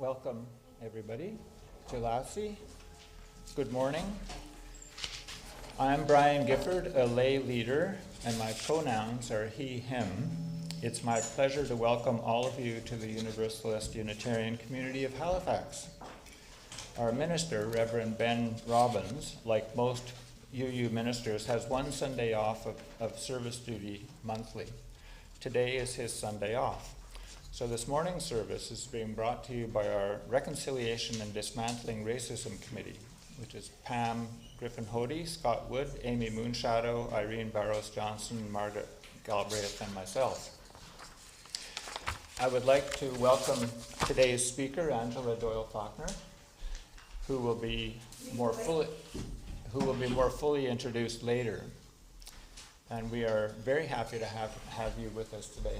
Welcome, everybody, to Lassie. Good morning. I'm Brian Gifford, a lay leader, and my pronouns are he, him. It's my pleasure to welcome all of you to the Universalist Unitarian community of Halifax. Our minister, Reverend Ben Robbins, like most UU ministers, has one Sunday off of service duty monthly. Today is his Sunday off. So this morning's service is being brought to you by our Reconciliation and Dismantling Racism Committee, which is Pam Griffin-Hody, Scott Wood, Amy Moonshadow, Irene Barros-Johnson, Margaret Galbraith, and myself. I would like to welcome today's speaker, Angela Doyle-Faulkner, who will be more fully introduced later. And we are very happy to have you with us today.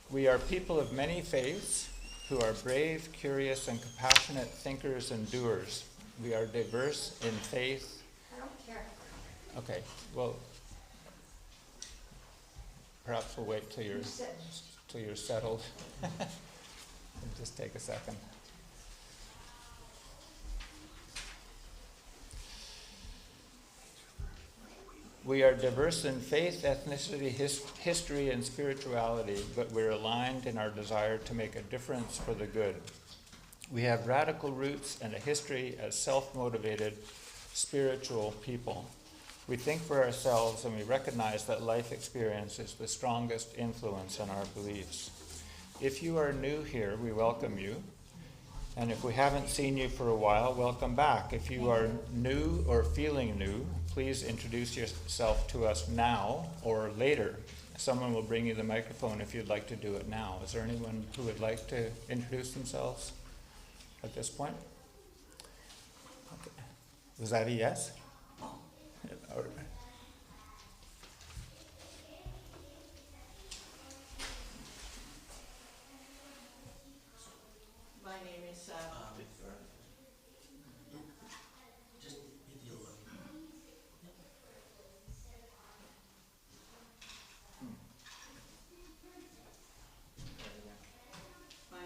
We are people of many faiths who are brave, curious, and compassionate thinkers and doers. We are diverse in faith. I don't care. Okay, well, perhaps we'll wait till you're settled. Just take a second. We are diverse in faith, ethnicity, history, and spirituality, but we're aligned in our desire to make a difference for the good. We have radical roots and a history as self-motivated, spiritual people. We think for ourselves and we recognize that life experience is the strongest influence on our beliefs. If you are new here, we welcome you. And if we haven't seen you for a while, welcome back. If you are new or feeling new, please introduce yourself to us now or later. Someone will bring you the microphone if you'd like to do it now. Is there anyone who would like to introduce themselves at this point? Okay. Was that a yes? My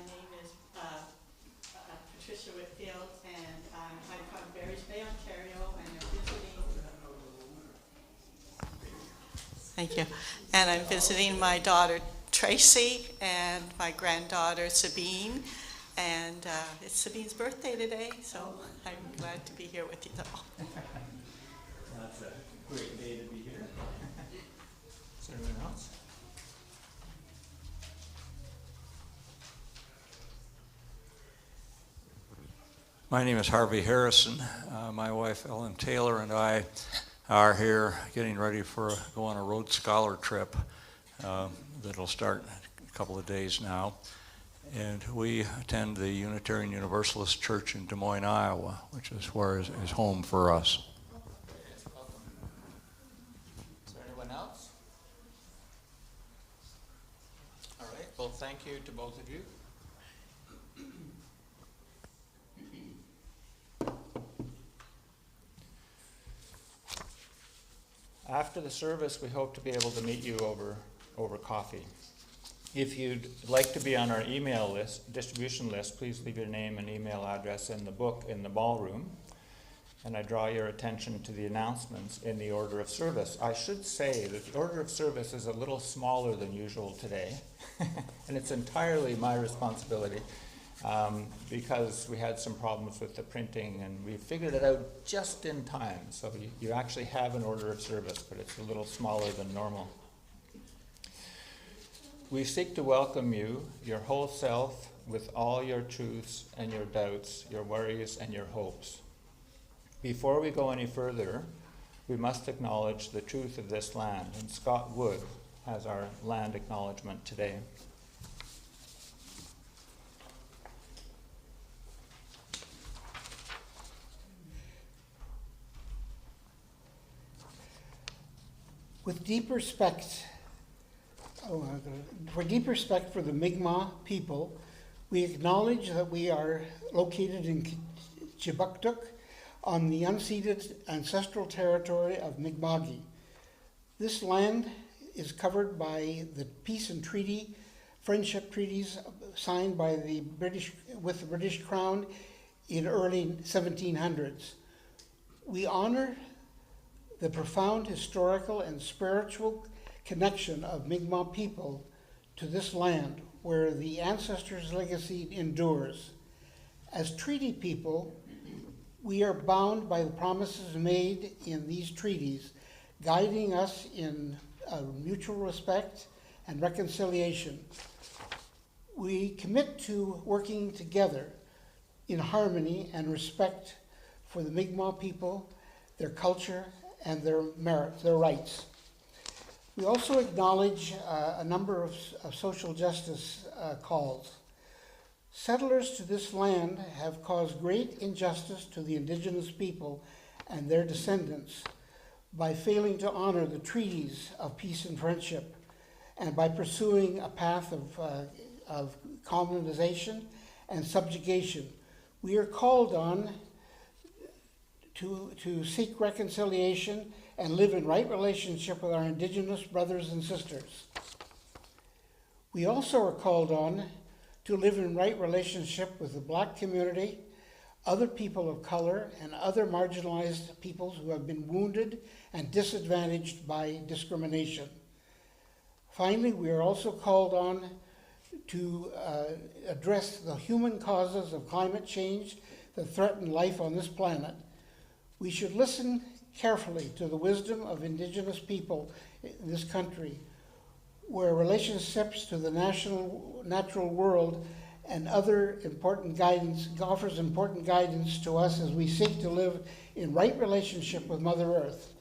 name is Patricia Whitfield, and I'm from Barry's Bay, Ontario, and I'm visiting. Thank you. And I'm visiting my daughter Tracy and my granddaughter Sabine. And it's Sabine's birthday today, so I'm glad to be here with you all. That's a great day to be here. Is there anyone else? My name is Harvey Harrison. My wife Ellen Taylor and I are here getting ready for go on a Rhodes Scholar trip that'll start in a couple of days now. And we attend the Unitarian Universalist Church in Des Moines, Iowa, which is where is home for us. Is there anyone else? All right, well, thank you to both of you. After the service, we hope to be able to meet you over coffee. If you'd like to be on our email list, distribution list, please leave your name and email address in the book in the ballroom. And I draw your attention to the announcements in the order of service. I should say that the order of service is a little smaller than usual today. And it's entirely my responsibility because we had some problems with the printing and we figured it out just in time. So you actually have an order of service, but it's a little smaller than normal. We seek to welcome you, your whole self, with all your truths and your doubts, your worries and your hopes. Before we go any further, we must acknowledge the truth of this land, and Scott Wood has our land acknowledgement today. With deep respect, for deep respect for the Mi'kmaq people, we acknowledge that we are located in Kjipuktuk on the unceded ancestral territory of Mi'kma'ki. This land is covered by the peace and treaty friendship treaties signed by with the British Crown in early 1700s. We honor the profound historical and spiritual connection of Mi'kmaq people to this land where the ancestors' legacy endures. As treaty people, we are bound by the promises made in these treaties, guiding us in mutual respect and reconciliation. We commit to working together in harmony and respect for the Mi'kmaq people, their culture, and their rights. We also acknowledge a number of social justice calls. Settlers to this land have caused great injustice to the indigenous people and their descendants by failing to honor the treaties of peace and friendship, and by pursuing a path of colonization and subjugation. We are called on to seek reconciliation and live in right relationship with our indigenous brothers and sisters. We also are called on to live in right relationship with the Black community, other people of color, and other marginalized peoples who have been wounded and disadvantaged by discrimination. Finally, we are also called on to address the human causes of climate change that threaten life on this planet. We should listen carefully to the wisdom of indigenous people in this country, where relationships to the natural world and other important guidance offers important guidance to us as we seek to live in right relationship with Mother Earth.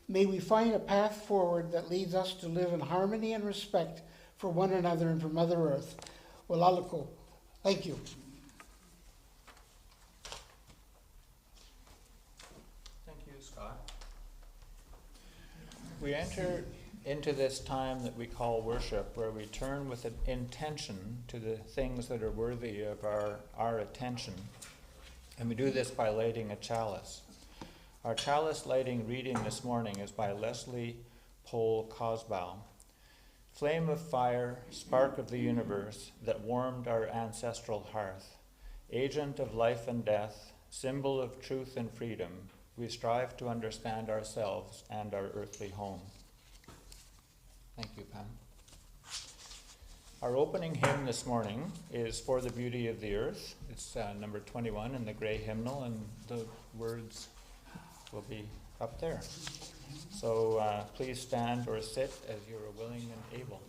May we find a path forward that leads us to live in harmony and respect for one another and for Mother Earth. Walalako. Thank you. Thank you, Scott. We enter into this time that we call worship, where we turn with an intention to the things that are worthy of our attention. And we do this by lighting a chalice. Our chalice lighting reading this morning is by Leslie Pole Cosbow. Flame of fire, spark of the universe that warmed our ancestral hearth, agent of life and death, symbol of truth and freedom, we strive to understand ourselves and our earthly home. Thank you, Pam. Our opening hymn this morning is For the Beauty of the Earth. It's number 21 in the gray hymnal, and the words will be up there. So please stand or sit as you are willing and able.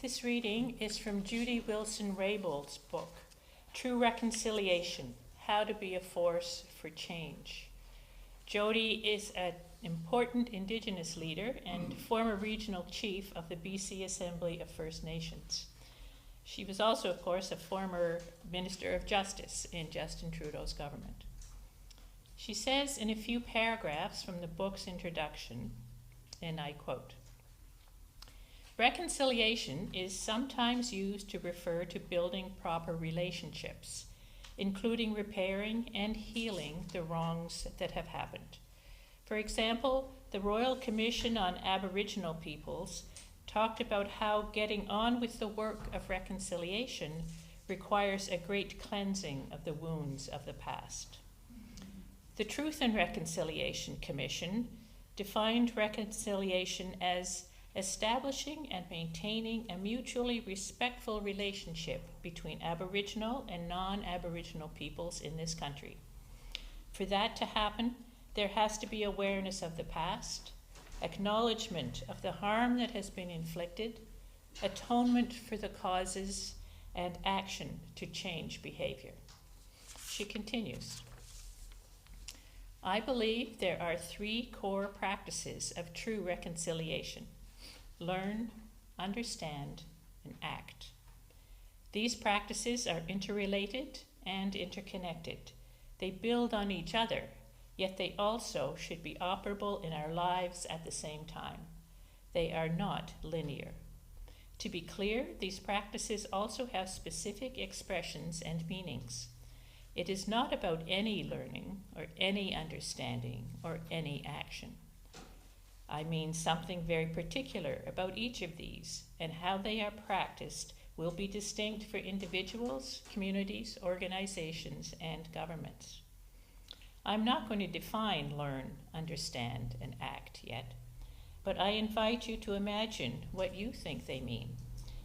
This reading is from Judy Wilson-Raybould's book, True Reconciliation, How to Be a Force for Change. Jody is an important Indigenous leader and former regional chief of the BC Assembly of First Nations. She was also, of course, a former Minister of Justice in Justin Trudeau's government. She says in a few paragraphs from the book's introduction, and I quote, "Reconciliation is sometimes used to refer to building proper relationships, including repairing and healing the wrongs that have happened. For example, the Royal Commission on Aboriginal Peoples talked about how getting on with the work of reconciliation requires a great cleansing of the wounds of the past. The Truth and Reconciliation Commission defined reconciliation as establishing and maintaining a mutually respectful relationship between Aboriginal and non-Aboriginal peoples in this country. For that to happen, there has to be awareness of the past, acknowledgement of the harm that has been inflicted, atonement for the causes, and action to change behavior." She continues, "I believe there are 3 core practices of true reconciliation: learn, understand, and act. These practices are interrelated and interconnected. They build on each other, yet they also should be operable in our lives at the same time. They are not linear. To be clear, these practices also have specific expressions and meanings. It is not about any learning or any understanding or any action. I mean something very particular about each of these, and how they are practiced will be distinct for individuals, communities, organizations, and governments. I'm not going to define learn, understand, and act yet, but I invite you to imagine what you think they mean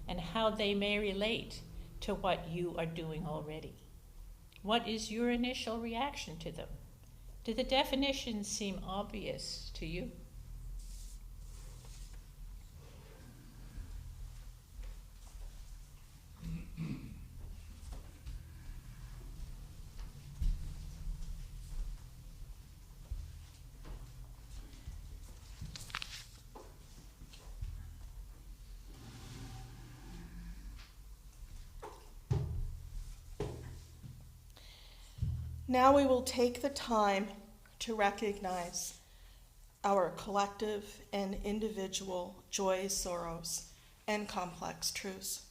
and how they may relate to what you are doing already. What is your initial reaction to them? Do the definitions seem obvious to you?" Now we will take the time to recognize our collective and individual joys, sorrows, and complex truths.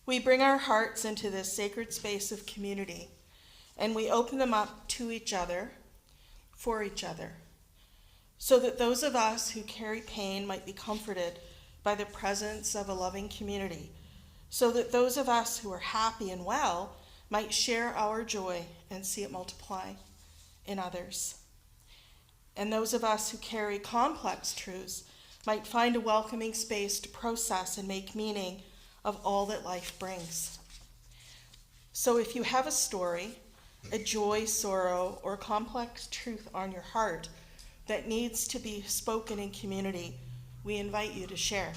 We bring our hearts into this sacred space of community, and we open them up to each other, for each other, so that those of us who carry pain might be comforted by the presence of a loving community, so that those of us who are happy and well might share our joy and see it multiply in others. And those of us who carry complex truths might find a welcoming space to process and make meaning of all that life brings. So if you have a story, a joy, sorrow, or complex truth on your heart that needs to be spoken in community, we invite you to share.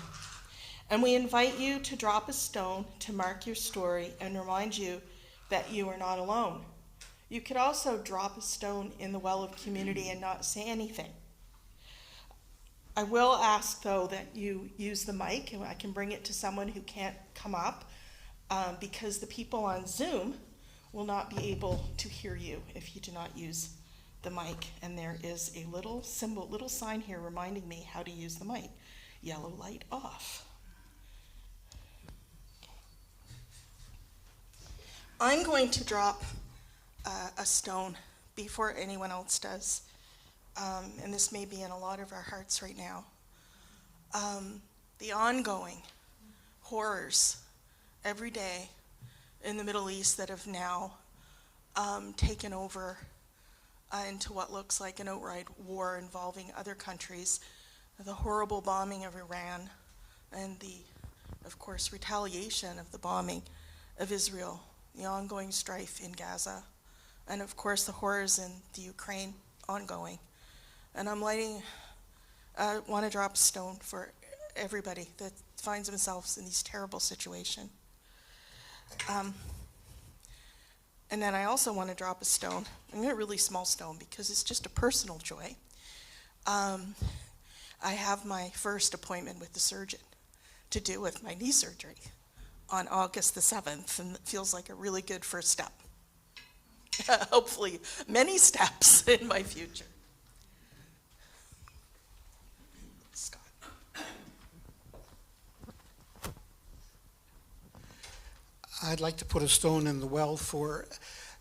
And we invite you to drop a stone to mark your story and remind you that you are not alone. You could also drop a stone in the well of community and not say anything. I will ask, though, that you use the mic, and I can bring it to someone who can't come up, because the people on Zoom will not be able to hear you if you do not use the mic. And there is a little symbol, little sign here reminding me how to use the mic. Yellow light off. I'm going to drop a stone before anyone else does, and this may be in a lot of our hearts right now. The ongoing horrors every day in the Middle East that have now taken over into what looks like an outright war involving other countries, the horrible bombing of Iran, and the, of course, retaliation of the bombing of Israel, the ongoing strife in Gaza, and of course the horrors in the Ukraine ongoing. And I want to drop a stone for everybody that finds themselves in these terrible situations. And then I also want to drop a stone, a really small stone, because it's just a personal joy. I have my first appointment with the surgeon to do with my knee surgery on August the 7th, and it feels like a really good first step. Hopefully many steps in my future. Scott. I'd like to put a stone in the well for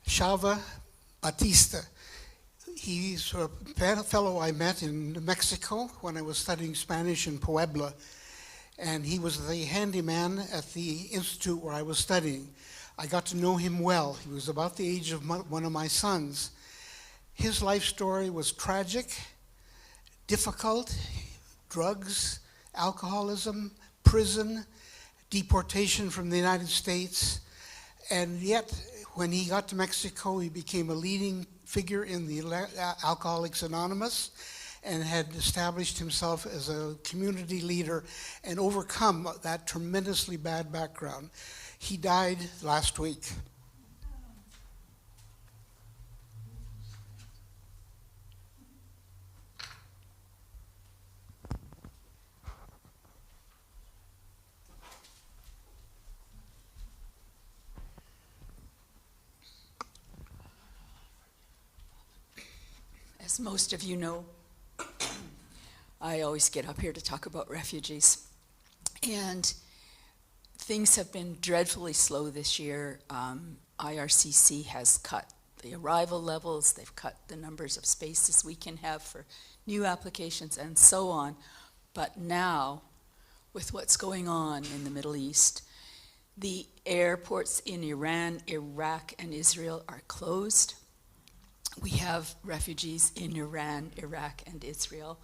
Chava Batista. He's a fellow I met in Mexico when I was studying Spanish in Puebla, and he was the handyman at the institute where I was studying. I got to know him well. He was about the age of one of my sons. His life story was tragic, difficult: drugs, alcoholism, prison, deportation from the United States, and yet when he got to Mexico, he became a leading figure in the Alcoholics Anonymous and had established himself as a community leader and overcome that tremendously bad background. He died last week. As most of you know, I always get up here to talk about refugees. And things have been dreadfully slow this year. IRCC has cut the arrival levels, they've cut the numbers of spaces we can have for new applications and so on. But now, with what's going on in the Middle East, the airports in Iran, Iraq, and Israel are closed. We have refugees in Iran, Iraq, and Israel.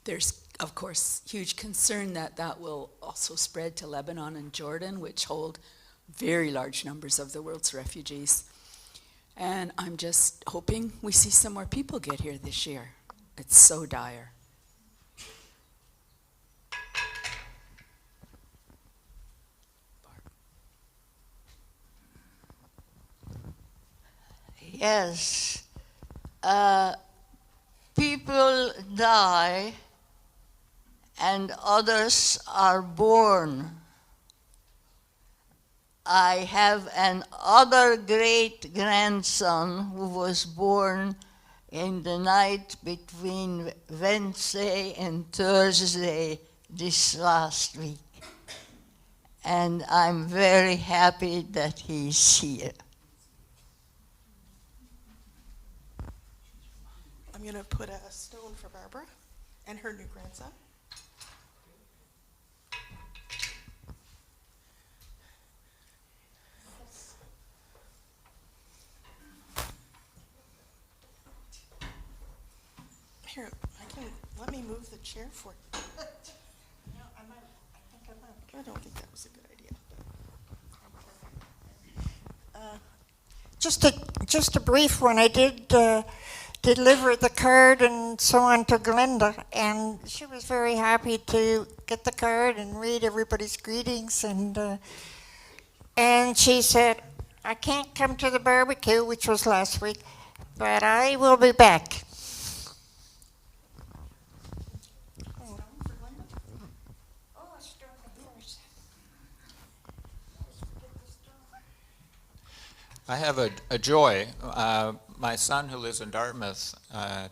There's, of course, huge concern that that will also spread to Lebanon and Jordan, which hold very large numbers of the world's refugees. And I'm just hoping we see some more people get here this year. It's so dire. Yes. People die and others are born. I have an other great grandson who was born in the night between Wednesday and Thursday this last week. And I'm very happy that he's here. I'm going to put a stone for Barbara and her new grandson. Here, let me move the chair for you. I don't think that was a good idea. Just a brief one. I did deliver the card and so on to Glenda, and she was very happy to get the card and read everybody's greetings, and she said, "I can't come to the barbecue," which was last week, "but I will be back." I have a joy. My son, who lives in Dartmouth,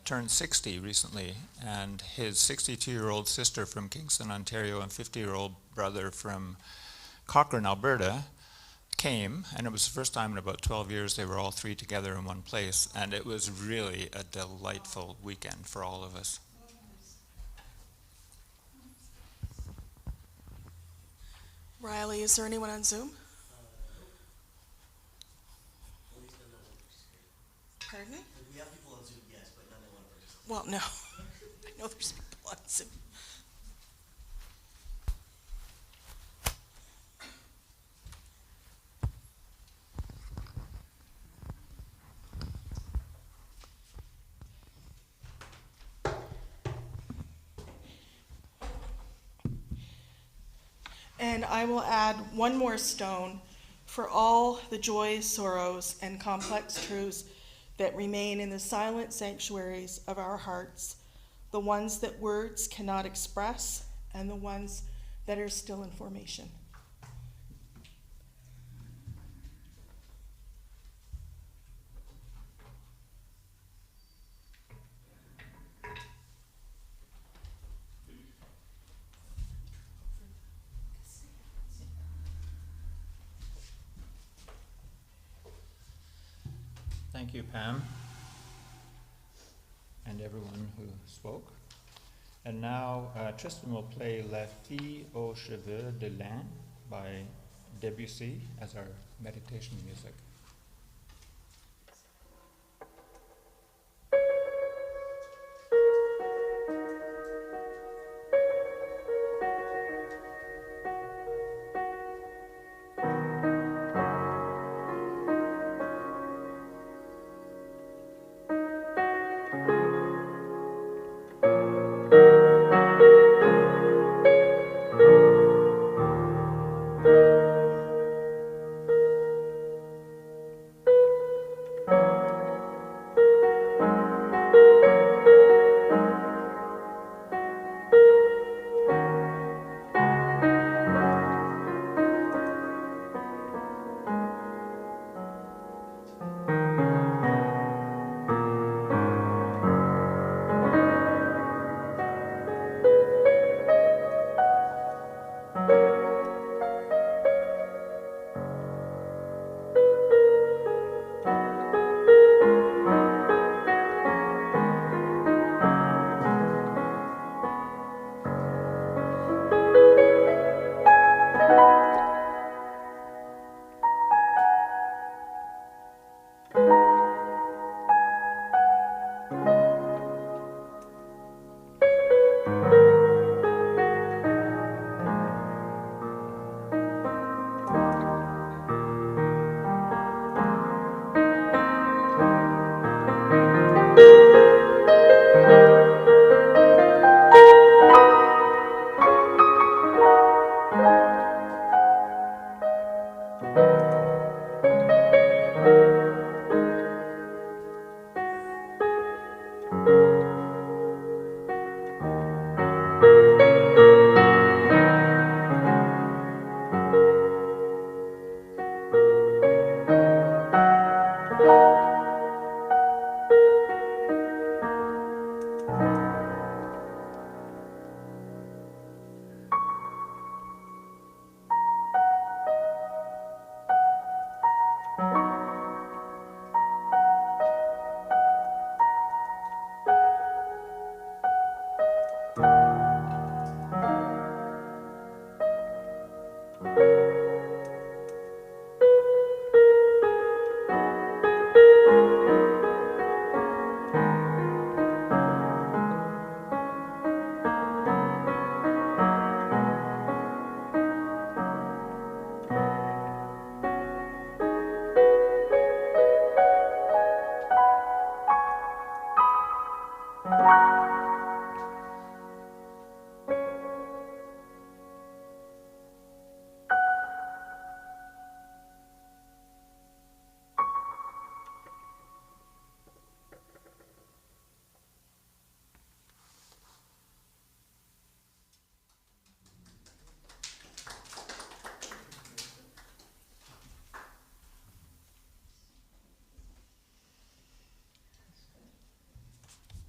turned 60 recently, and his 62-year-old sister from Kingston, Ontario, and 50-year-old brother from Cochrane, Alberta, came, and it was the first time in about 12 years they were all three together in one place, and it was really a delightful weekend for all of us. Riley, is there anyone on Zoom? Pardon me? We have people on Zoom, yes, but none that want to participate. Well, no. I know there's people on Zoom. And I will add one more stone for all the joys, sorrows, and complex truths that remain in the silent sanctuaries of our hearts, the ones that words cannot express, and the ones that are still in formation. Thank you, Pam, and everyone who spoke. And now Tristan will play La Fille aux Cheveux de Lin by Debussy as our meditation music.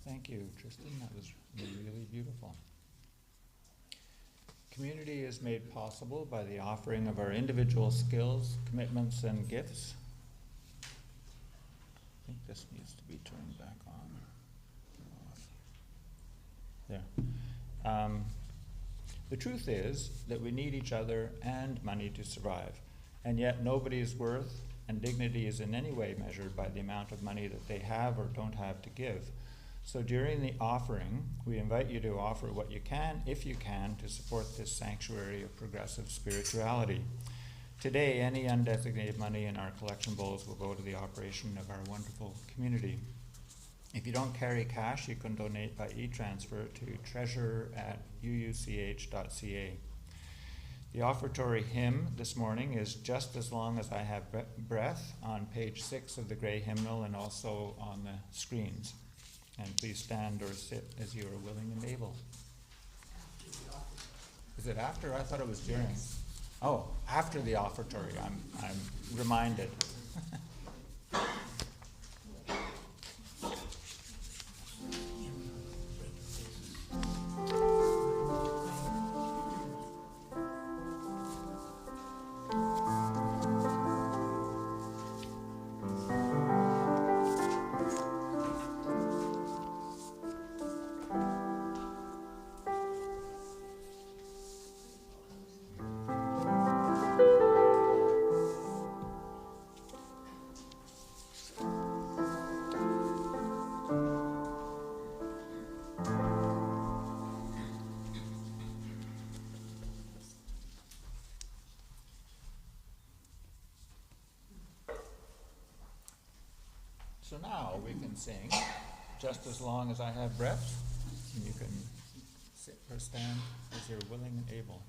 Thank you, Tristan. That was really beautiful. Community is made possible by the offering of our individual skills, commitments, and gifts. I think this needs to be turned back on. There. The truth is that we need each other and money to survive, and yet nobody's worth and dignity is in any way measured by the amount of money that they have or don't have to give. So during the offering, we invite you to offer what you can, if you can, to support this sanctuary of progressive spirituality. Today, any undesignated money in our collection bowls will go to the operation of our wonderful community. If you don't carry cash, you can donate by e-transfer to treasurer@uuch.ca. The offertory hymn this morning is Just as Long as I Have Breath on page 6 of the Grey Hymnal and also on the screens. And please stand or sit as you are willing and able. Is it after? I thought it was during. Oh, after the offertory. I'm reminded. So now we can sing Just as Long as I Have Breath. And you can sit or stand as you're willing and able.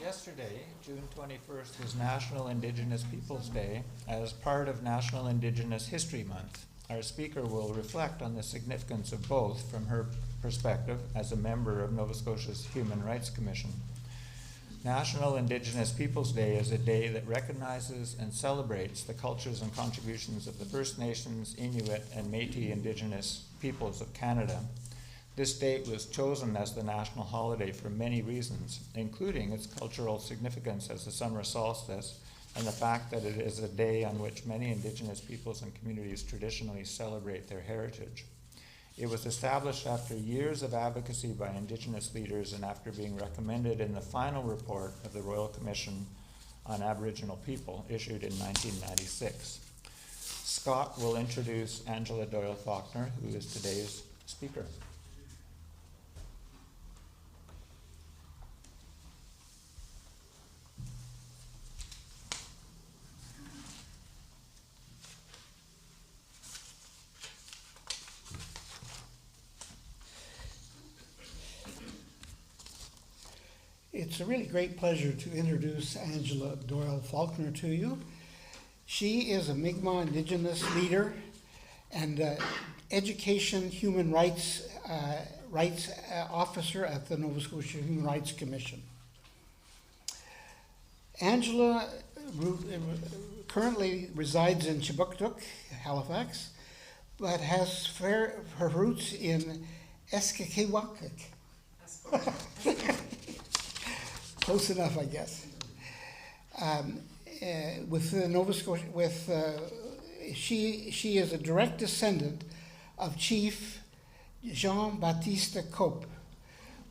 Yesterday, June 21st, was National Indigenous Peoples Day as part of National Indigenous History Month. Our speaker will reflect on the significance of both from her perspective as a member of Nova Scotia's Human Rights Commission. National Indigenous Peoples Day is a day that recognizes and celebrates the cultures and contributions of the First Nations, Inuit, and Métis Indigenous peoples of Canada. This date was chosen as the national holiday for many reasons, including its cultural significance as the summer solstice and the fact that it is a day on which many Indigenous peoples and communities traditionally celebrate their heritage. It was established after years of advocacy by Indigenous leaders and after being recommended in the final report of the Royal Commission on Aboriginal People, issued in 1996. Scott will introduce Angela Doyle Faulkner, who is today's speaker. It's a really great pleasure to introduce Angela Doyle Faulkner to you. She is a Mi'kmaq Indigenous leader and education human rights officer at the Nova Scotia Human Rights Commission. Angela currently resides in Chibuktuk, Halifax, but has her roots in Eskakiwakik. Close enough, I guess. With Nova Scotia, she is a direct descendant of Chief Jean-Baptiste Cope,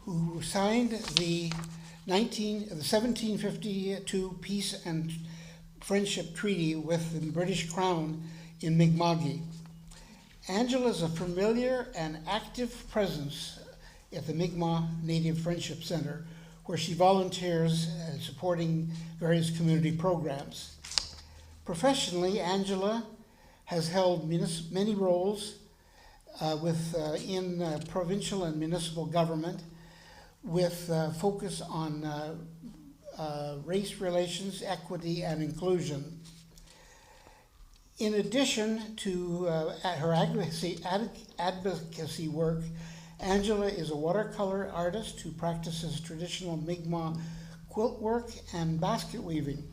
who signed the 1752 Peace and Friendship Treaty with the British Crown in Mi'kma'ki. Angela is a familiar and active presence at the Mi'kmaq Native Friendship Center, where she volunteers supporting various community programs. Professionally, Angela has held many roles in provincial and municipal government, with focus on race relations, equity, and inclusion. In addition to her advocacy work, Angela is a watercolor artist who practices traditional Mi'kmaq quilt work and basket weaving.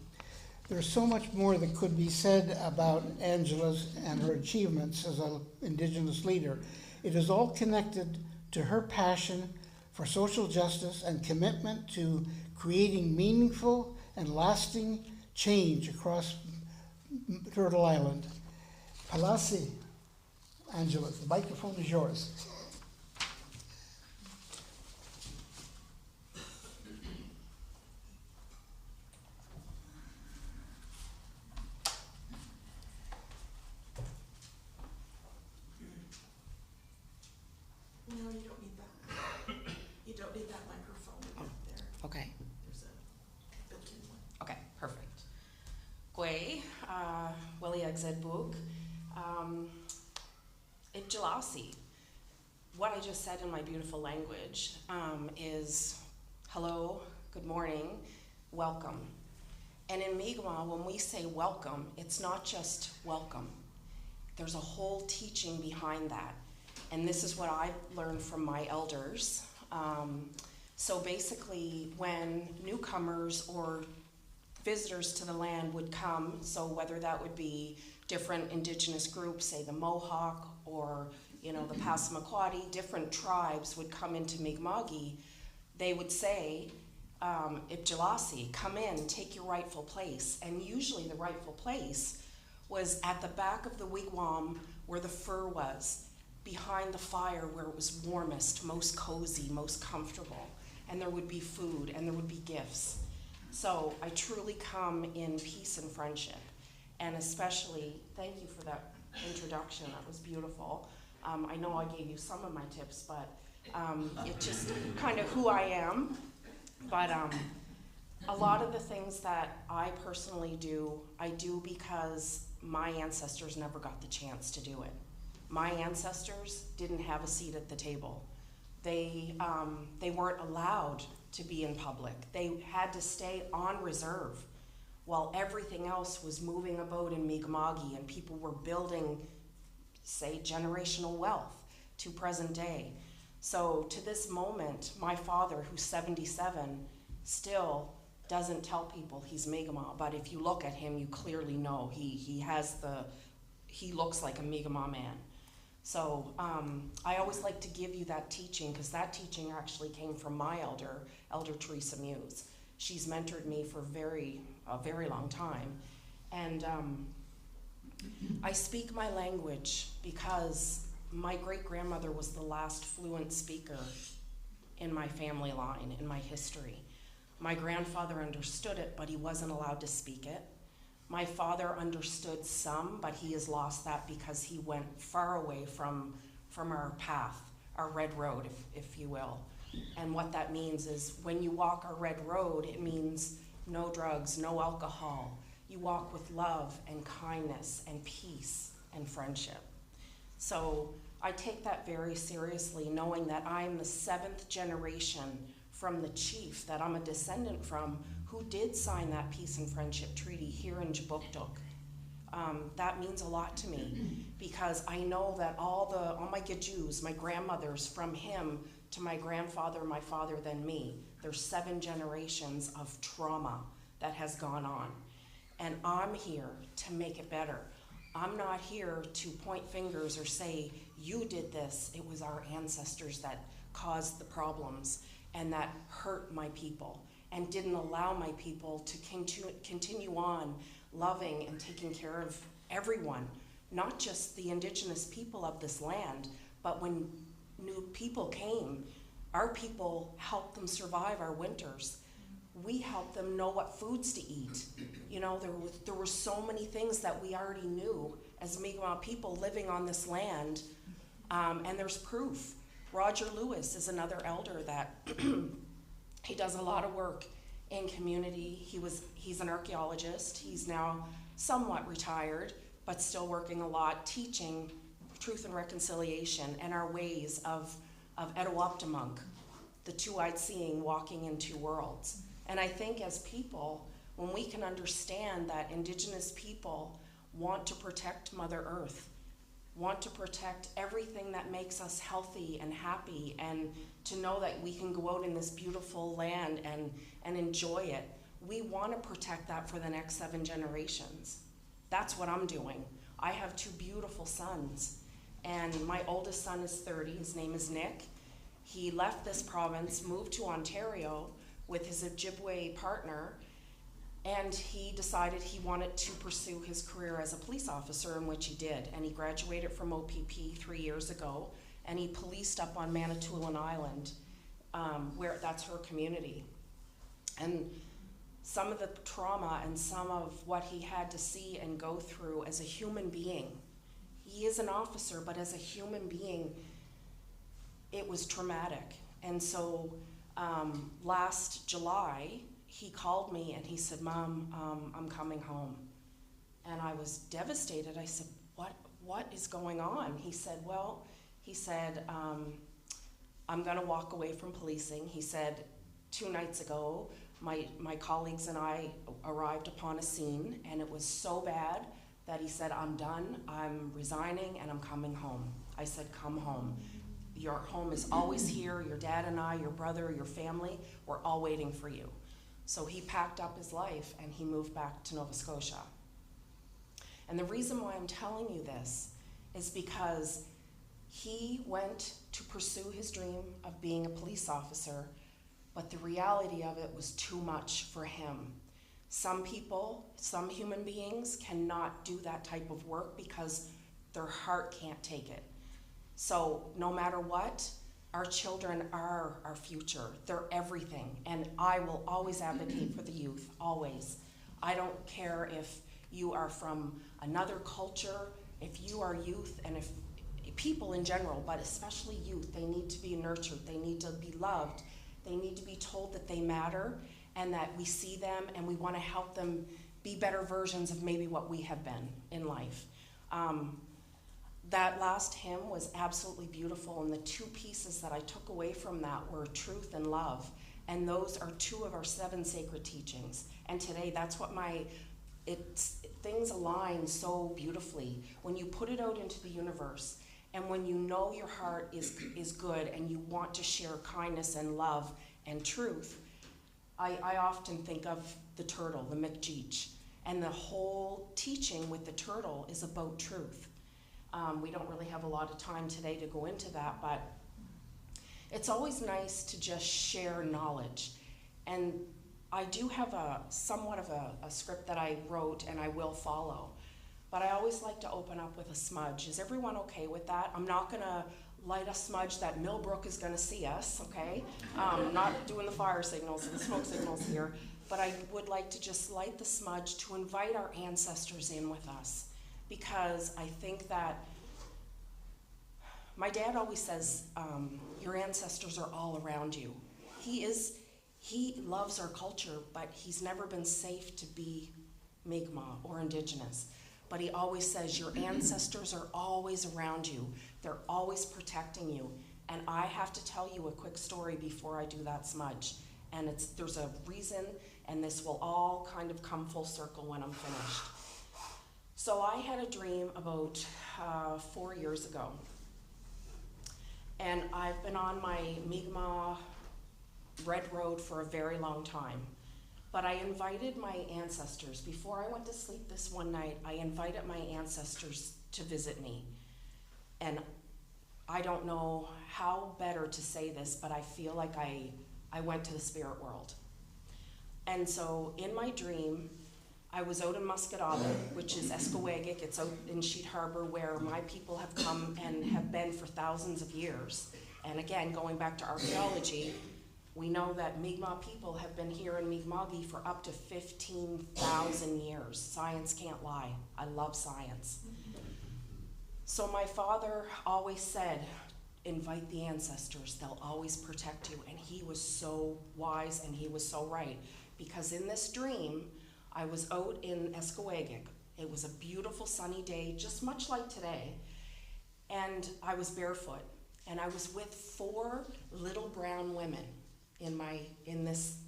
There's so much more that could be said about Angela's and her achievements as an Indigenous leader. It is all connected to her passion for social justice and commitment to creating meaningful and lasting change across Turtle Island. Palasi, Angela, the microphone is yours. No, you don't need that. You don't need that microphone up there. Okay. There's a built-in one. Okay, perfect. Gwe, Willie Exedbug, Jalasi. What I just said in my beautiful language is hello, good morning, welcome. And in Mi'kmaq, when we say welcome, it's not just welcome. There's a whole teaching behind that. And this is what I've learned from my elders. So basically, when newcomers or visitors to the land would come, so whether that would be different Indigenous groups, say the Mohawk or the Passamaquoddy, different tribes would come into Mi'kma'ki, they would say, Jalasi, come in, take your rightful place. And usually the rightful place was at the back of the wigwam where the fur was, behind the fire where it was warmest, most cozy, most comfortable. And there would be food and there would be gifts. So I truly come in peace and friendship. And especially, thank you for that introduction, that was beautiful. I know I gave you some of my tips, but it's just kind of who I am. But a lot of the things that I personally do, I do because my ancestors never got the chance to do it. My ancestors didn't have a seat at the table. They weren't allowed to be in public. They had to stay on reserve while everything else was moving about in Mi'kma'ki and people were building, say, generational wealth to present day. So to this moment, my father, who's 77, still doesn't tell people he's Mi'kmaq, but if you look at him, you clearly know he looks like a Mi'kmaq man. So I always like to give you that teaching, because that teaching actually came from my Elder Teresa Muse. She's mentored me for a very long time. And I speak my language because my great-grandmother was the last fluent speaker in my family line, in my history. My grandfather understood it, but he wasn't allowed to speak it. My father understood some, but he has lost that because he went far away from our path, our red road, if you will. And what that means is when you walk our red road, it means no drugs, no alcohol. You walk with love and kindness and peace and friendship. So I take that very seriously, knowing that I'm the 7th generation from the chief that I'm a descendant from, who did sign that peace and friendship treaty here in Jabuktuk. That means a lot to me, because I know that all my Gijus, my grandmothers, from him to my grandfather, my father, then me, there's 7 generations of trauma that has gone on. And I'm here to make it better. I'm not here to point fingers or say, you did this. It was our ancestors that caused the problems and that hurt my people and didn't allow my people to continue on loving and taking care of everyone, not just the Indigenous people of this land, but when new people came, our people helped them survive our winters. We helped them know what foods to eat. You know, there were so many things that we already knew as Mi'kmaq people living on this land, and there's proof. Roger Lewis is another elder that he does a lot of work in community. He's an archaeologist. He's now somewhat retired, but still working a lot, teaching truth and reconciliation and our ways of Etowoptimunk, the two-eyed seeing, walking in two worlds. And I think as people, when we can understand that Indigenous people want to protect Mother Earth, want to protect everything that makes us healthy and happy, and to know that we can go out in this beautiful land and enjoy it, we want to protect that for the next 7 generations. That's what I'm doing. I have 2 beautiful sons, and my oldest son is 30. His name is Nick. He left this province, moved to Ontario with his Ojibwe partner, and he decided he wanted to pursue his career as a police officer, in which he did. And he graduated from OPP 3 years ago, and he policed up on Manitoulin Island, where that's her community. And some of the trauma and some of what he had to see and go through as a human being, he is an officer, but as a human being, it was traumatic. And so last July, he called me and he said, "Mom, I'm coming home." And I was devastated. I said, what is going on? He said, I'm gonna walk away from policing. He said, 2 nights ago, my colleagues and I arrived upon a scene, and it was so bad that he said, "I'm done, I'm resigning, and I'm coming home." I said, "Come home. Your home is always here. Your dad and I, your brother, your family, we're all waiting for you." So he packed up his life and he moved back to Nova Scotia. And the reason why I'm telling you this is because he went to pursue his dream of being a police officer, but the reality of it was too much for him. Some people, some human beings cannot do that type of work because their heart can't take it. So no matter what, our children are our future. They're everything. And I will always advocate for the youth, always. I don't care if you are from another culture, if you are youth, and if people in general, but especially youth, they need to be nurtured, they need to be loved, they need to be told that they matter and that we see them and we want to help them be better versions of maybe what we have been in life. That last hymn was absolutely beautiful, and the 2 pieces that I took away from that were truth and love, and those are 2 of our 7 sacred teachings. And today, that's what things align so beautifully when you put it out into the universe, and when you know your heart is good and you want to share kindness and love and truth. I often think of the turtle, the UUCH, and the whole teaching with the turtle is about truth. We don't really have a lot of time today to go into that, but it's always nice to just share knowledge. And I do have somewhat of a script that I wrote and I will follow, but I always like to open up with a smudge. Is everyone okay with that? I'm not gonna light a smudge that Millbrook is gonna see us, okay? Not doing the fire signals and the smoke signals here, but I would like to just light the smudge to invite our ancestors in with us. Because I think that my dad always says, your ancestors are all around you. He loves our culture, but he's never been safe to be Mi'kmaq or Indigenous. But he always says your ancestors are always around you. They're always protecting you. And I have to tell you a quick story before I do that smudge. And there's a reason, and this will all kind of come full circle when I'm finished. So I had a dream about 4 years ago, and I've been on my Mi'kmaq Red Road for a very long time, but I invited my ancestors. Before I went to sleep this one night, I invited my ancestors to visit me, and I don't know how better to say this, but I feel like I went to the spirit world. And so in my dream, I was out in Musquodoboit, which is Escowagik. It's out in Sheet Harbor where my people have come and have been for thousands of years. And again, going back to archaeology, we know that Mi'kmaq people have been here in Mi'kma'ki for up to 15,000 years. Science can't lie. I love science. So my father always said, invite the ancestors, they'll always protect you. And he was so wise and he was so right. Because in this dream, I was out in Escawagig. It was a beautiful sunny day, just much like today. And I was barefoot. And I was with 4 little brown women in this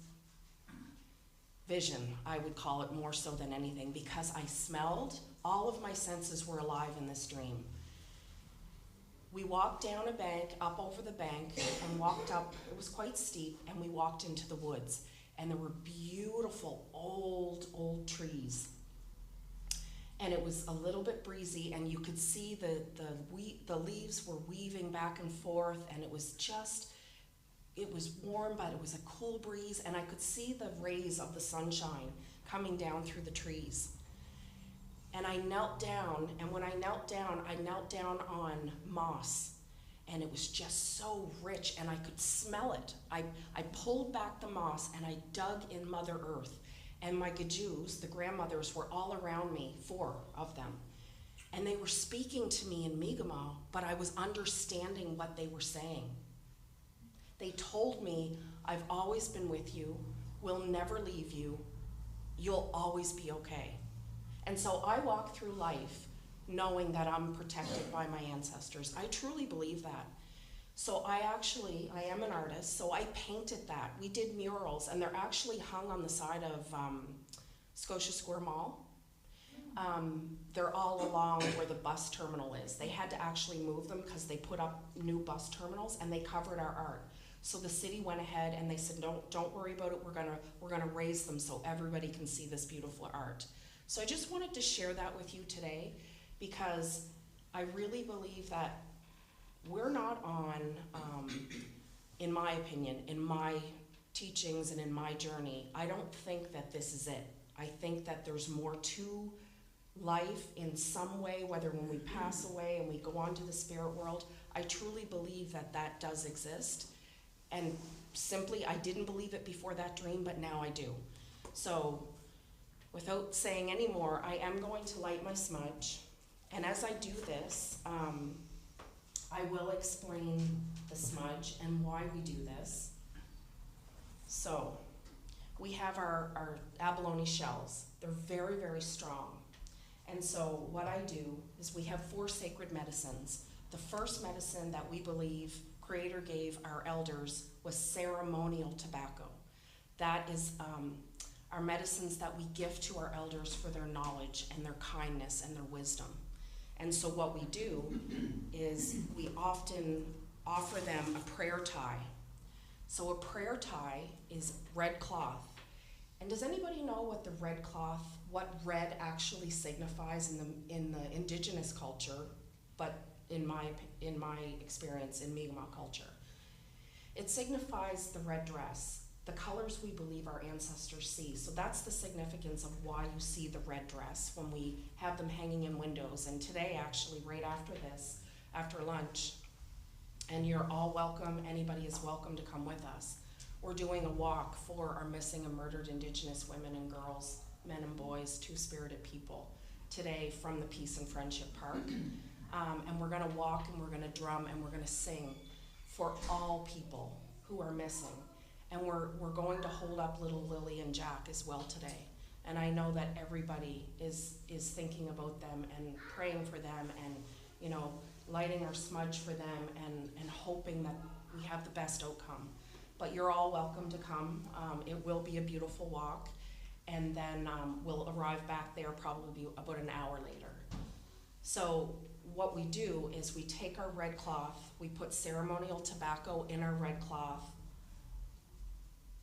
vision. I would call it more so than anything, because I smelled, all of my senses were alive in this dream. We walked down a bank, up over the bank, and walked up, it was quite steep, and we walked into the woods. And there were beautiful old trees. And it was a little bit breezy, and you could see the leaves were weaving back and forth, and it was warm, but it was a cool breeze, and I could see the rays of the sunshine coming down through the trees. And I knelt down, and when I knelt down on moss, and it was just so rich, and I could smell it. I pulled back the moss, and I dug in Mother Earth, and my gajus, the grandmothers, were all around me, 4 of them. And they were speaking to me in Mi'kmaq, but I was understanding what they were saying. They told me, I've always been with you, we'll never leave you, you'll always be okay. And so I walk through life knowing that I'm protected by my ancestors. I truly believe that. So I am an artist, so I painted that. We did murals, and they're actually hung on the side of Scotia Square Mall. They're all along where the bus terminal is. They had to actually move them because they put up new bus terminals, and they covered our art. So the city went ahead and they said, don't worry about it, we're gonna raise them so everybody can see this beautiful art. So I just wanted to share that with you today, because I really believe that we're not on, in my opinion, in my teachings and in my journey, I don't think that this is it. I think that there's more to life in some way, whether when we pass away and we go on to the spirit world. I truly believe that that does exist. And simply, I didn't believe it before that dream, but now I do. So without saying any more, I am going to light my smudge. And as I do this, I will explain the smudge and why we do this. So we have our abalone shells. They're very, very strong. And so what I do is we have 4 sacred medicines. The first medicine that we believe Creator gave our elders was ceremonial tobacco. That is our medicines that we gift to our elders for their knowledge and their kindness and their wisdom. And so what we do is we often offer them a prayer tie. So a prayer tie is red cloth. And does anybody know what the red cloth, what red actually signifies in the indigenous culture, but in my experience in Mi'kmaq culture? It signifies the red dress, the colors we believe our ancestors see. So that's the significance of why you see the red dress when we have them hanging in windows. And today, actually, right after this, after lunch, and you're all welcome, anybody is welcome to come with us. We're doing a walk for our missing and murdered Indigenous women and girls, men and boys, two-spirited people, today from the Peace and Friendship Park. And we're gonna walk and we're gonna drum and we're gonna sing for all people who are missing. And we're going to hold up little Lily and Jack as well today. And I know that everybody is thinking about them and praying for them and, you know, lighting our smudge for them and hoping that we have the best outcome. But you're all welcome to come. It will be a beautiful walk. And then we'll arrive back there probably about an hour later. So what we do is we take our red cloth, we put ceremonial tobacco in our red cloth.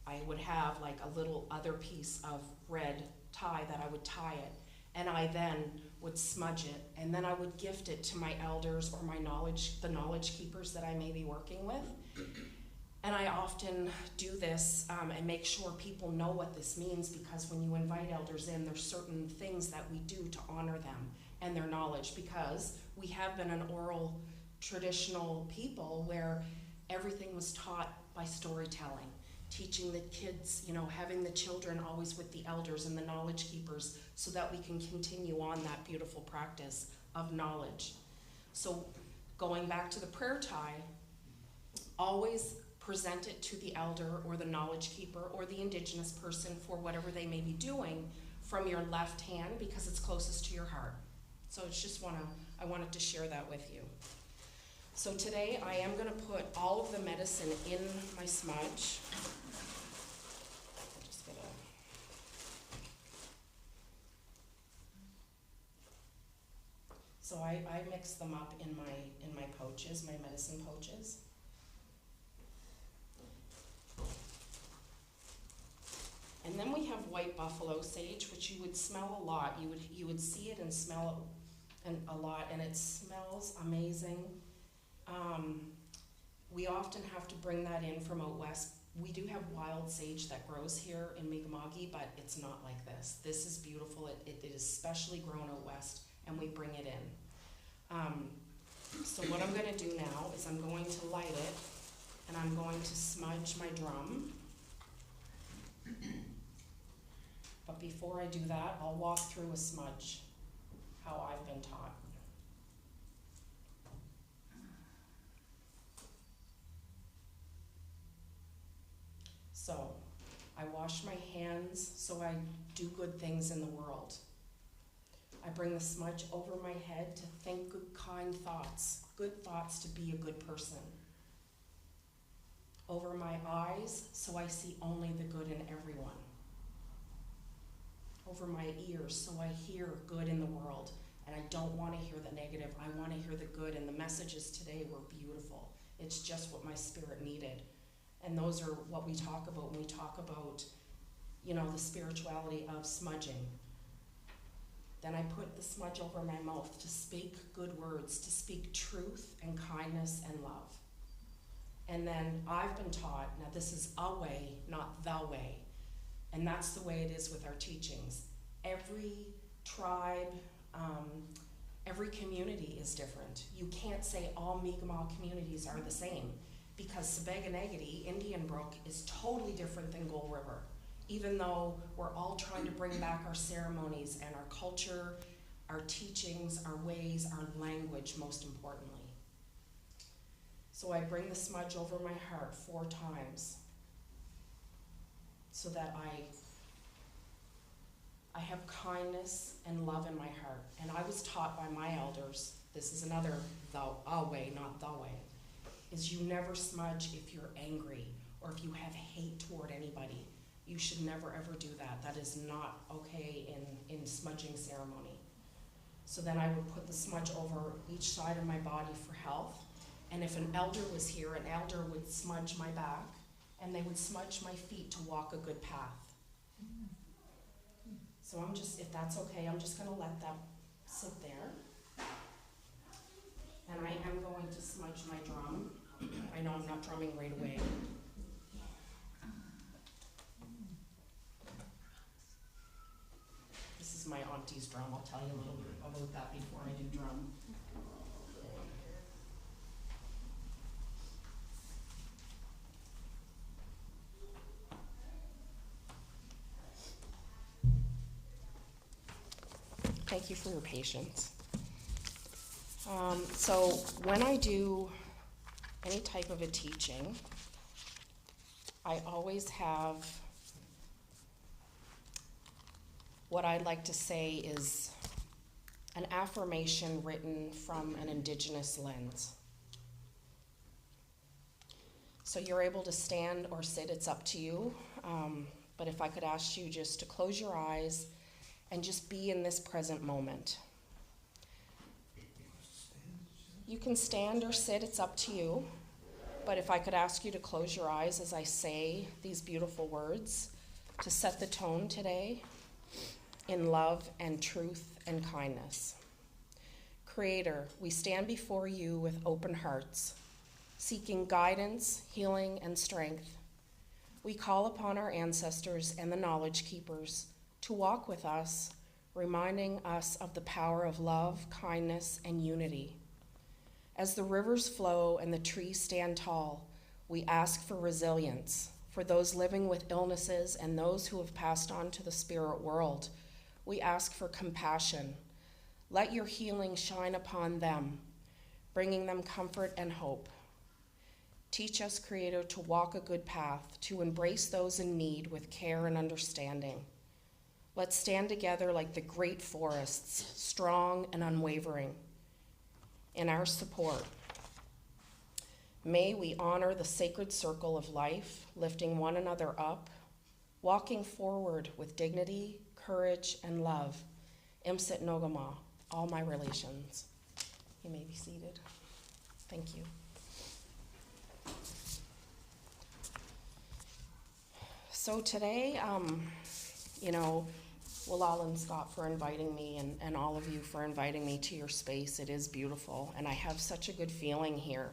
I would have like a little other piece of red tie that I would tie it, and I then would smudge it, and then I would gift it to my elders or the knowledge keepers that I may be working with. And I often do this and make sure people know what this means, because when you invite elders in, there's certain things that we do to honor them and their knowledge, because we have been an oral traditional people where everything was taught by storytelling, teaching the kids, having the children always with the elders and the knowledge keepers so that we can continue on that beautiful practice of knowledge. So going back to the prayer tie, always present it to the elder or the knowledge keeper or the indigenous person for whatever they may be doing from your left hand because it's closest to your heart. So it's just I wanted to share that with you. So today I am going to put all of the medicine in my smudge. Just gonna So I mix them up in my pouches, my medicine pouches. And then we have white buffalo sage, which you would smell a lot. You would see it and smell it a lot, and it smells amazing. We often have to bring that in from out west. We do have wild sage that grows here in Mi'kma'ki, but it's not like this. This is beautiful. It is specially grown out west, and we bring it in. So what I'm going to do now is I'm going to light it, and I'm going to smudge my drum. But before I do that, I'll walk through a smudge, how I've been taught. So, I wash my hands so I do good things in the world. I bring the smudge over my head to think good, kind thoughts, good thoughts to be a good person. Over my eyes so I see only the good in everyone. Over my ears so I hear good in the world, and I don't want to hear the negative. I want to hear the good, and the messages today were beautiful. It's just what my spirit needed. And those are what we talk about when we talk about, the spirituality of smudging. Then I put the smudge over my mouth to speak good words, to speak truth and kindness and love. And then I've been taught, now this is a way, not the way. And that's the way it is with our teachings. Every tribe, every community is different. You can't say all Mi'kmaq communities are the same, because Sebeganegati, Indian Brook, is totally different than Gold River, even though we're all trying to bring back our ceremonies and our culture, our teachings, our ways, our language, most importantly. So I bring the smudge over my heart 4 times so that I have kindness and love in my heart. And I was taught by my elders, this is another way, not the way, is you never smudge if you're angry or if you have hate toward anybody. You should never ever do that. That is not okay in smudging ceremony. So then I would put the smudge over each side of my body for health. And if an elder was here, an elder would smudge my back, and they would smudge my feet to walk a good path. So if that's okay, I'm just gonna let that sit there. And I am going to smudge my drum. I know I'm not drumming right away. This is my auntie's drum. I'll tell you a little bit about that before I do drum. Thank you for your patience. So when I do any type of a teaching, I always have what I'd like to say is an affirmation written from an Indigenous lens. So you're able to stand or sit, it's up to you. But if I could ask you just to close your eyes and just be in this present moment. You can stand or sit, it's up to you. But if I could ask you to close your eyes as I say these beautiful words to set the tone today in love and truth and kindness. Creator, we stand before you with open hearts, seeking guidance, healing, and strength. We call upon our ancestors and the knowledge keepers to walk with us, reminding us of the power of love, kindness, and unity. As the rivers flow and the trees stand tall, We ask for resilience for those living with illnesses and those who have passed on to the spirit world. We ask for compassion. Let your healing shine upon them, bringing them comfort and hope. Teach us, Creator, to walk a good path, to embrace those in need with care and understanding. Let's stand together like the great forests, strong and unwavering in our support. May we honor the sacred circle of life, lifting one another up, walking forward with dignity, courage, and love. Imsit Nogama, all my relations. You may be seated. Thank you. So today, Walal and Scott for inviting me and all of you for inviting me to your space. It is beautiful, and I have such a good feeling here.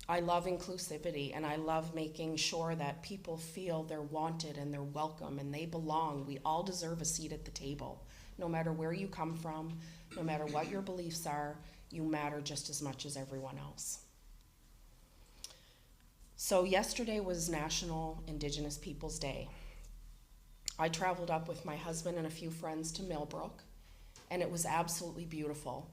I love inclusivity, and I love making sure that people feel they're wanted and they're welcome and they belong. We all deserve a seat at the table. No matter where you come from, no matter what your beliefs are, you matter just as much as everyone else. So yesterday was National Indigenous Peoples Day. I traveled up with my husband and a few friends to Millbrook, and it was absolutely beautiful.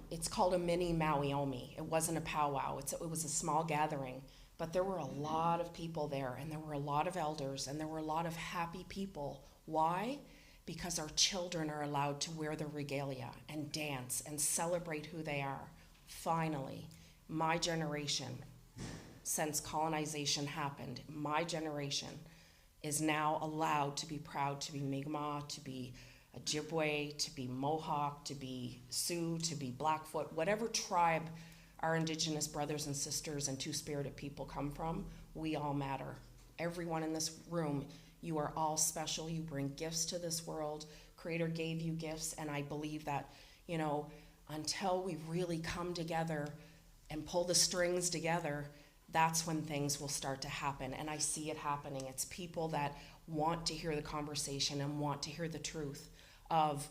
It's called a mini Maui-Omi. It wasn't a powwow. It was a small gathering, but there were a lot of people there, and there were a lot of elders, and there were a lot of happy people. Why? Because our children are allowed to wear their regalia and dance and celebrate who they are. Finally, my generation, since colonization happened, my generation is now allowed to be proud to be Mi'kmaq, to be Ojibwe, to be Mohawk, to be Sioux, to be Blackfoot, whatever tribe our Indigenous brothers and sisters and two-spirited people come from, we all matter. Everyone in this room, you are all special. You bring gifts to this world. Creator gave you gifts, and I believe that, until we really come together and pull the strings together, that's when things will start to happen, and I see it happening. It's people that want to hear the conversation and want to hear the truth of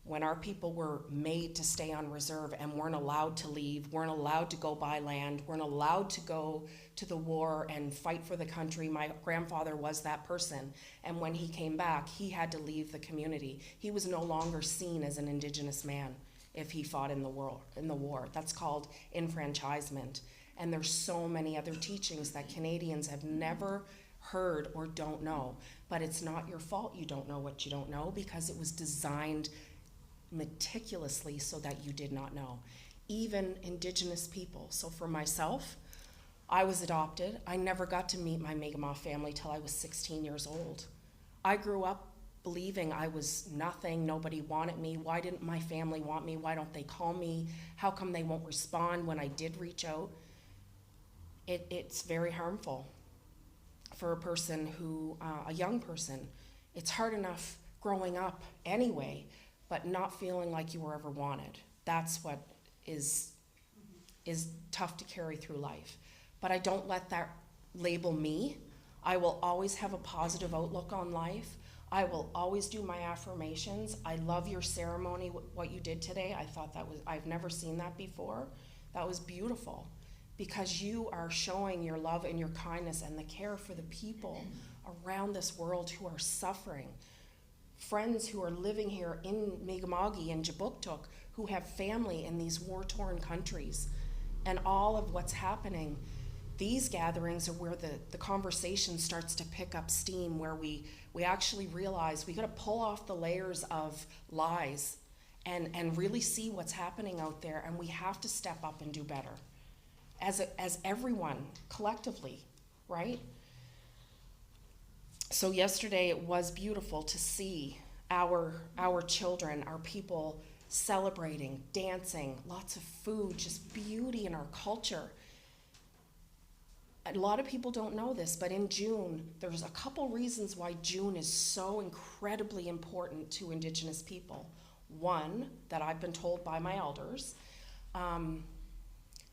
when our people were made to stay on reserve and weren't allowed to leave, weren't allowed to go buy land, weren't allowed to go to the war and fight for the country. My grandfather was that person, and when he came back, he had to leave the community. He was no longer seen as an Indigenous man if he fought in the war. That's called enfranchisement. And there's so many other teachings that Canadians have never heard or don't know. But it's not your fault you don't know what you don't know, because it was designed meticulously so that you did not know. Even Indigenous people. So for myself, I was adopted. I never got to meet my Mi'kmaq family till I was 16 years old. I grew up believing I was nothing, nobody wanted me. Why didn't my family want me? Why don't they call me? How come they won't respond when I did reach out? It's very harmful for a person who, a young person. It's hard enough growing up anyway, but not feeling like you were ever wanted. That's what is tough to carry through life. But I don't let that label me. I will always have a positive outlook on life. I will always do my affirmations. I love your ceremony, what you did today. I thought I've never seen that before. That was beautiful. Because you are showing your love and your kindness and the care for the people around this world who are suffering. Friends who are living here in Mi'kma'ki and Jabuktuk who have family in these war-torn countries. And all of what's happening, these gatherings are where the conversation starts to pick up steam, where we actually realize we got to pull off the layers of lies and really see what's happening out there, and we have to step up and do better. As everyone, collectively, right? So yesterday it was beautiful to see our children, our people celebrating, dancing, lots of food, just beauty in our culture. A lot of people don't know this, but in June, there's a couple reasons why June is so incredibly important to Indigenous people. One, that I've been told by my elders,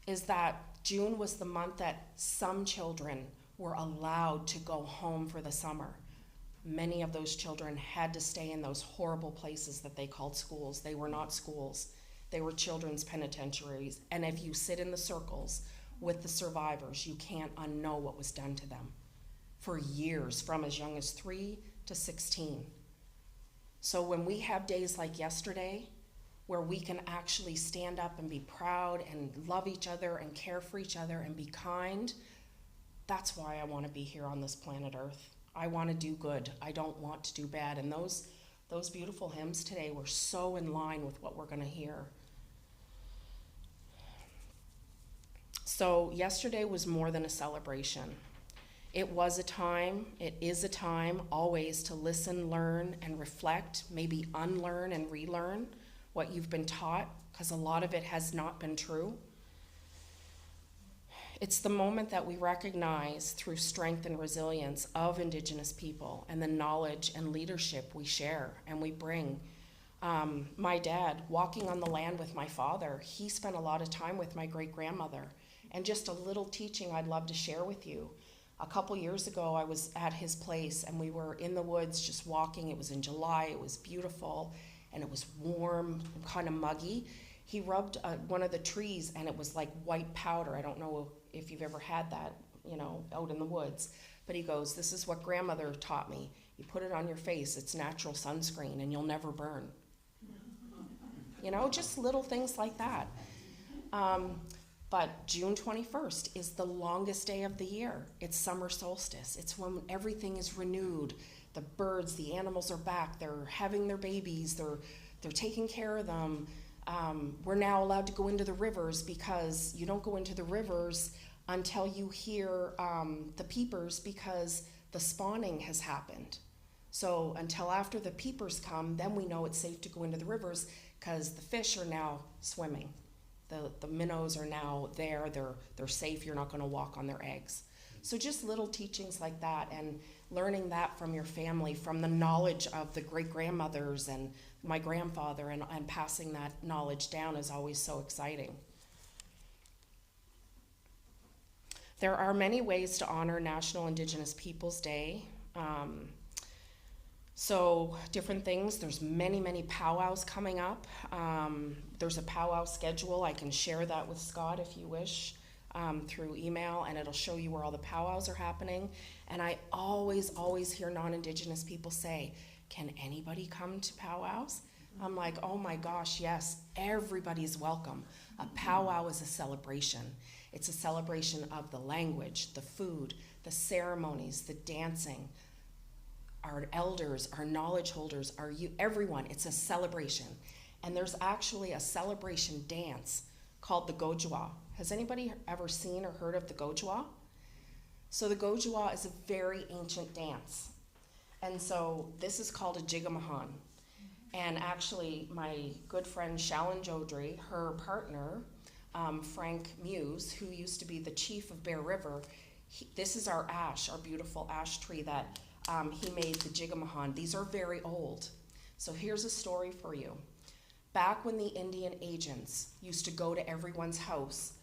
is that June was the month that some children were allowed to go home for the summer. Many of those children had to stay in those horrible places that they called schools. They were not schools. They were children's penitentiaries. And if you sit in the circles with the survivors. You can't unknow what was done to them for years, from as young as 3 to 16. So when we have days like yesterday, where we can actually stand up and be proud and love each other and care for each other and be kind, that's why I want to be here on this planet Earth. I want to do good. I don't want to do bad. And those beautiful hymns today were so in line with what we're going to hear. So yesterday was more than a celebration. It was a time, it is a time always to listen, learn, and reflect, maybe unlearn and relearn what you've been taught, because a lot of it has not been true. It's the moment that we recognize through strength and resilience of Indigenous people and the knowledge and leadership we share and we bring. My dad, walking on the land with my father, he spent a lot of time with my great-grandmother. And just a little teaching I'd love to share with you. A couple years ago, I was at his place and we were in the woods just walking. It was in July, it was beautiful, and it was warm, kind of muggy. He rubbed one of the trees and it was like white powder. I don't know if you've ever had that, out in the woods. But he goes, "This is what grandmother taught me. You put it on your face, it's natural sunscreen and you'll never burn." Just little things like that. But June 21st is the longest day of the year. It's summer solstice. It's when everything is renewed. The birds, the animals are back. They're having their babies. They're taking care of them. We're now allowed to go into the rivers, because you don't go into the rivers until you hear the peepers, because the spawning has happened. So until after the peepers come, then we know it's safe to go into the rivers, because the fish are now swimming. The minnows are now there. They're safe. You're not going to walk on their eggs. So just little teachings like that, and learning that from your family, from the knowledge of the great-grandmothers and my grandfather, and passing that knowledge down is always so exciting. There are many ways to honor National Indigenous Peoples Day. So different things. There's many, many powwows coming up. There's a powwow schedule. I can share that with Scott if you wish, through email, and it'll show you where all the powwows are happening. And I always hear non-Indigenous people say, "Can anybody come to powwows?" I'm like, oh my gosh, yes, everybody's welcome. A powwow is a celebration. It's a celebration of the language, the food, the ceremonies, the dancing, our elders, our knowledge holders, everyone. It's a celebration. And there's actually a celebration dance called the Gojwa. Has anybody ever seen or heard of the Gojwa? So the Gojwa is a very ancient dance. And so this is called a Jigamahan. And actually, my good friend Shalin Jodri, her partner, Frank Muse, who used to be the chief of Bear River, this is our ash, our beautiful ash tree that he made the Jigamahan. These are very old. So here's a story for you. Back when the Indian agents used to go to everyone's house,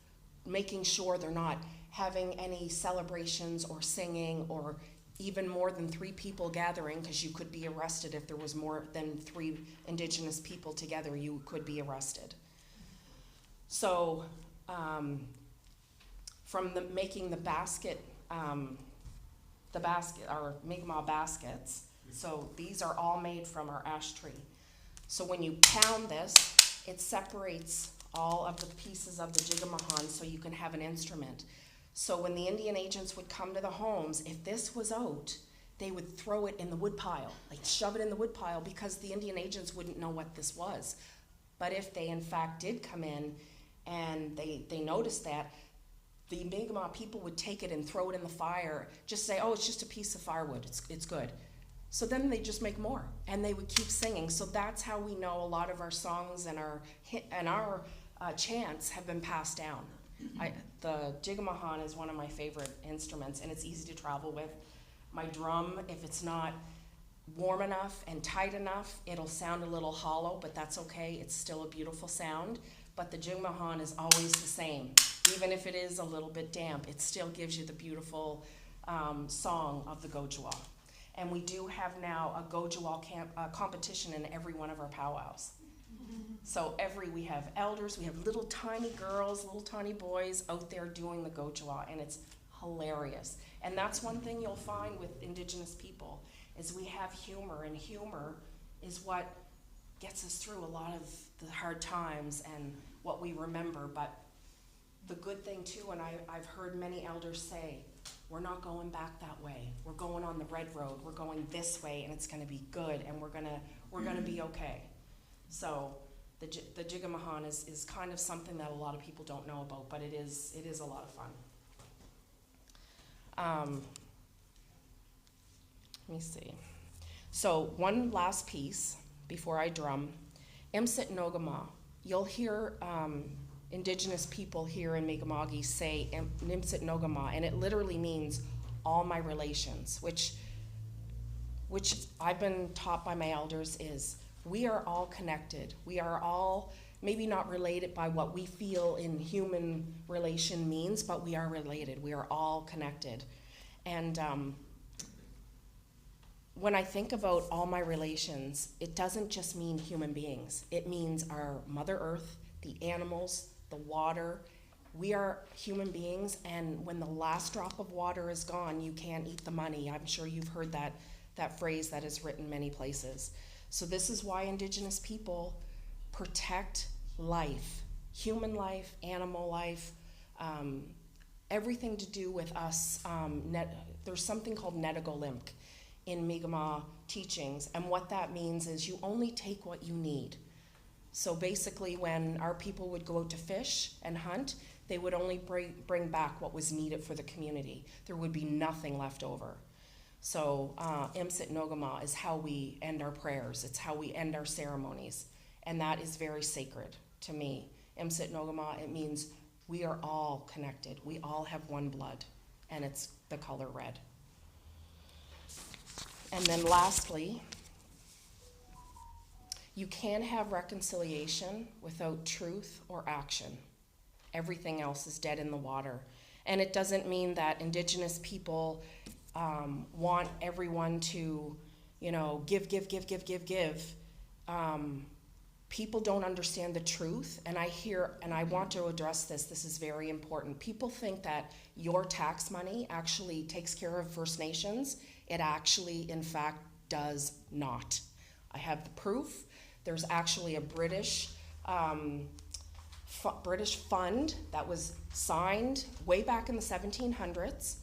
making sure they're not having any celebrations or singing or even more than 3 people gathering, because you could be arrested if there was more than 3 Indigenous people together, you could be arrested. So from making the basket, our Mi'kmaq baskets, so these are all made from our ash tree. So when you pound this, it separates all of the pieces of the Jigamahan so you can have an instrument. So when the Indian agents would come to the homes, if this was out, they would throw it in the woodpile, like shove it in the woodpile, because the Indian agents wouldn't know what this was. But if they in fact did come in and they noticed that, the Mi'kmaq people would take it and throw it in the fire, just say, "Oh, it's just a piece of firewood, it's good." So then they just make more, and they would keep singing. So that's how we know a lot of our songs and our chants have been passed down. The Jigamahan is one of my favorite instruments, and it's easy to travel with. My drum, if it's not warm enough and tight enough, it'll sound a little hollow, but that's okay. It's still a beautiful sound. But the Jigamahan is always the same. Even if it is a little bit damp, it still gives you the beautiful song of the Gojwa. And we do have now a Gojwa competition in every one of our powwows. So we have elders, we have little tiny girls, little tiny boys out there doing the gochwa, and it's hilarious. And that's one thing you'll find with Indigenous people, is we have humor, and humor is what gets us through a lot of the hard times and what we remember. But the good thing too, and I've heard many elders say, we're not going back that way. We're going on the red road. We're going this way, and it's going to be good, and we're gonna be okay. So the Jigamahan is kind of something that a lot of people don't know about, but it is a lot of fun. Let me see. So one last piece before I drum. Imsit Nogama. You'll hear Indigenous people here in Mi'kma'ki say Nimsit Nogama, and it literally means all my relations, which I've been taught by my elders is we are all connected. We are all maybe not related by what we feel in human relation means, but we are related. We are all connected. And when I think about all my relations, it doesn't just mean human beings. It means our Mother Earth, the animals, the water. We are human beings, and when the last drop of water is gone, you can't eat the money. I'm sure you've heard that phrase that is written many places. So this is why Indigenous people protect life, human life, animal life, everything to do with us. There's something called Netagolimk in Mi'kmaq teachings, and what that means is you only take what you need. So basically when our people would go out to fish and hunt, they would only bring back what was needed for the community. There would be nothing left over. So Imsit Nogama is how we end our prayers. It's how we end our ceremonies. And that is very sacred to me. Imsit Nogama, it means we are all connected. We all have one blood, and it's the color red. And then lastly, you can't have reconciliation without truth or action. Everything else is dead in the water. And it doesn't mean that Indigenous people want everyone to, give. People don't understand the truth, and I want to address this. This is very important. People think that your tax money actually takes care of First Nations. It actually, in fact, does not. I have the proof. There's actually a British fund that was signed way back in the 1700s.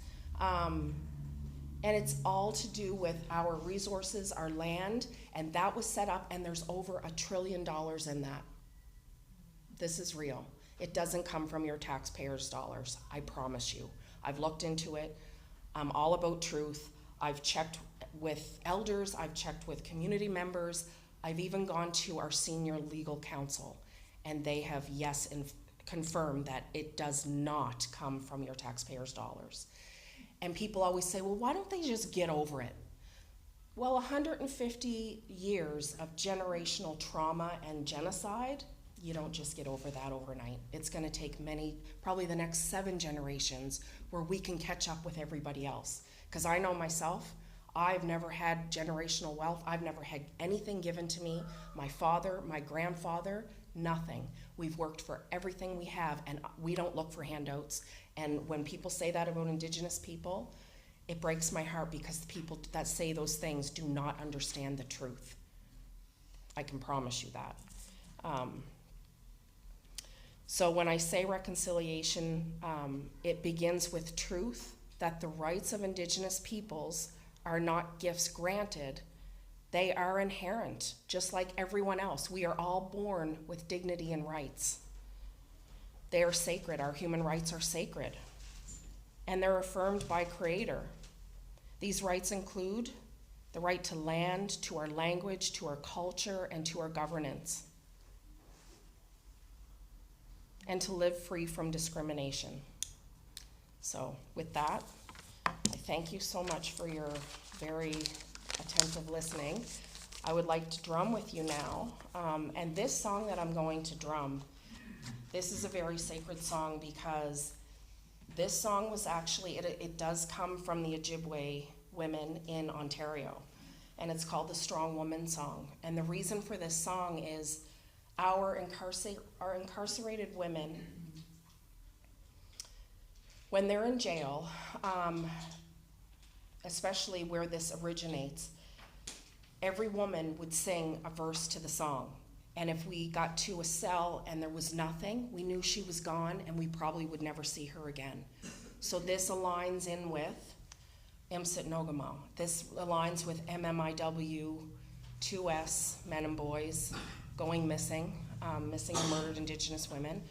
And it's all to do with our resources, our land, and that was set up, and there's over $1 trillion in that. This is real. It doesn't come from your taxpayers' dollars, I promise you. I've looked into it. I'm all about truth. I've checked with elders, I've checked with community members, I've even gone to our senior legal counsel, and they have confirmed that it does not come from your taxpayers' dollars. And people always say, well, why don't they just get over it? Well, 150 years of generational trauma and genocide, you don't just get over that overnight. It's gonna take probably the next 7 generations where we can catch up with everybody else. Because I know myself, I've never had generational wealth. I've never had anything given to me. My father, my grandfather, nothing. We've worked for everything we have, and we don't look for handouts. And when people say that about Indigenous people, it breaks my heart, because the people that say those things do not understand the truth. I can promise you that. So when I say reconciliation, it begins with truth, that the rights of Indigenous peoples are not gifts granted. They are inherent, just like everyone else. We are all born with dignity and rights. They are sacred. Our human rights are sacred, and they're affirmed by Creator. These rights include the right to land, to our language, to our culture, and to our governance, and to live free from discrimination. So with that, I thank you so much for your very attentive listening. I would like to drum with you now, and this song that I'm going to drum, this is a very sacred song, because this song was actually, it does come from the Ojibwe women in Ontario, and it's called the Strong Woman Song. And the reason for this song is Our incarcerated women, when they're in jail, especially where this originates, every woman would sing a verse to the song. And if we got to a cell and there was nothing, we knew she was gone and we probably would never see her again. So this aligns in with Imsit Nogama. This aligns with MMIW, 2S, men and boys, going missing, missing and murdered Indigenous women.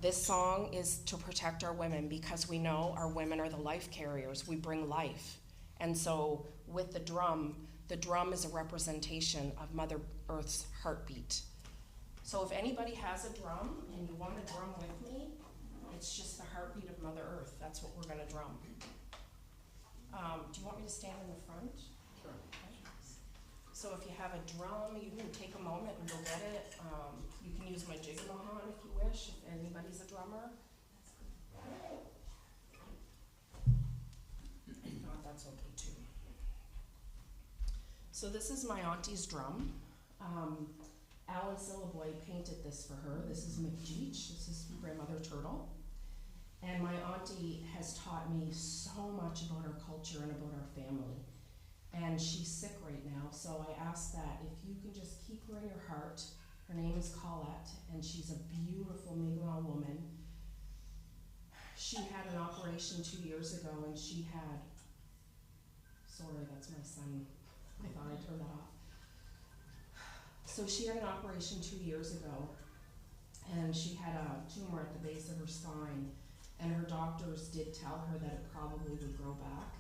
This song is to protect our women because we know our women are the life carriers. We bring life. And so with the drum is a representation of Mother Earth's heartbeat. So if anybody has a drum and you want to drum with me, it's just the heartbeat of Mother Earth. That's what we're going to drum. Do you want me to stand in the front? Sure. Okay. So if you have a drum, you can take a moment and go get it. You can use my jigabahan if you wish, if anybody's a drummer. If not, that's okay too. So this is my auntie's drum. Alan Sillaboy painted this for her. This is McGeech. This is Grandmother Turtle. And my auntie has taught me so much about our culture and about our family. And she's sick right now, so I ask that if you can just keep her in your heart. Her name is Colette, and she's a beautiful Mi'kmaq woman. She had an operation 2 years ago, and she had, sorry, that's my son. I thought I turned that off. So she had an operation 2 years ago, and she had a tumor at the base of her spine, and her doctors did tell her that it probably would grow back.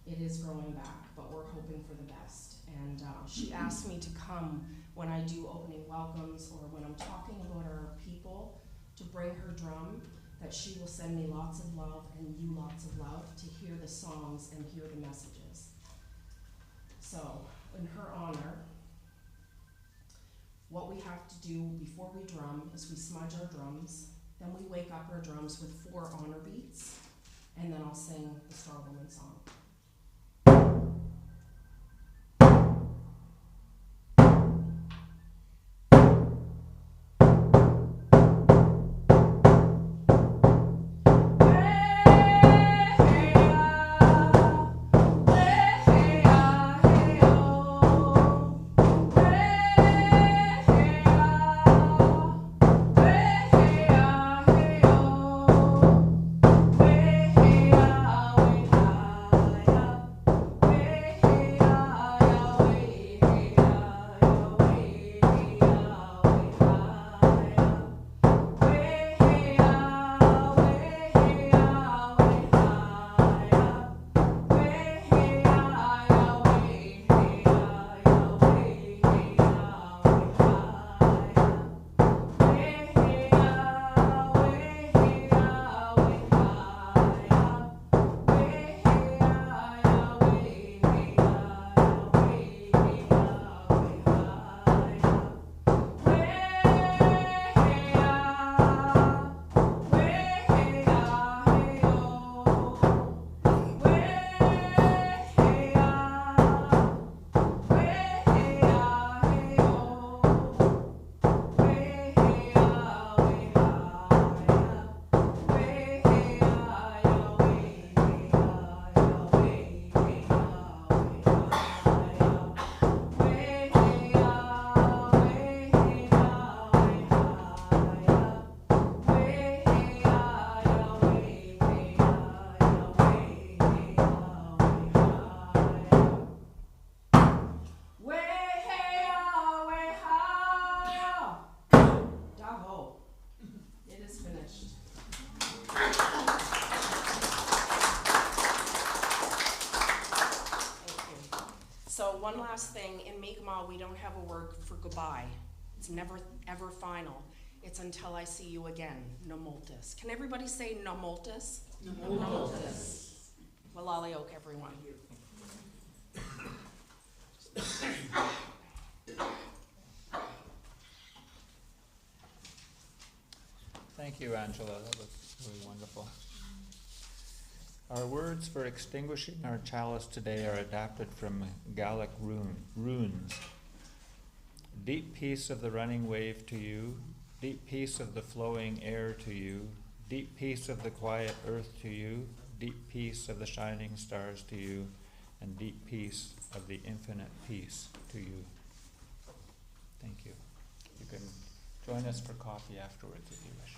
It is growing back, but we're hoping for the best. And she asked me to come when I do opening welcomes or when I'm talking about our people, to bring her drum, that she will send me lots of love and you lots of love to hear the songs and hear the messages. So, in her honor, what we have to do before we drum is we smudge our drums, then we wake up our drums with 4 honor beats, and then I'll sing the Strong Woman song. One last thing, in Mi'kmaq we don't have a word for goodbye. It's never ever final. It's until I see you again, Nomultis. Can everybody say Nomultis? Nomultis. Walaliok, everyone. Thank you, Angela. That was really wonderful. Our words for extinguishing our chalice today are adapted from Gaelic runes. Deep peace of the running wave to you, deep peace of the flowing air to you, deep peace of the quiet earth to you, deep peace of the shining stars to you, and deep peace of the infinite peace to you. Thank you. You can join us for coffee afterwards if you wish.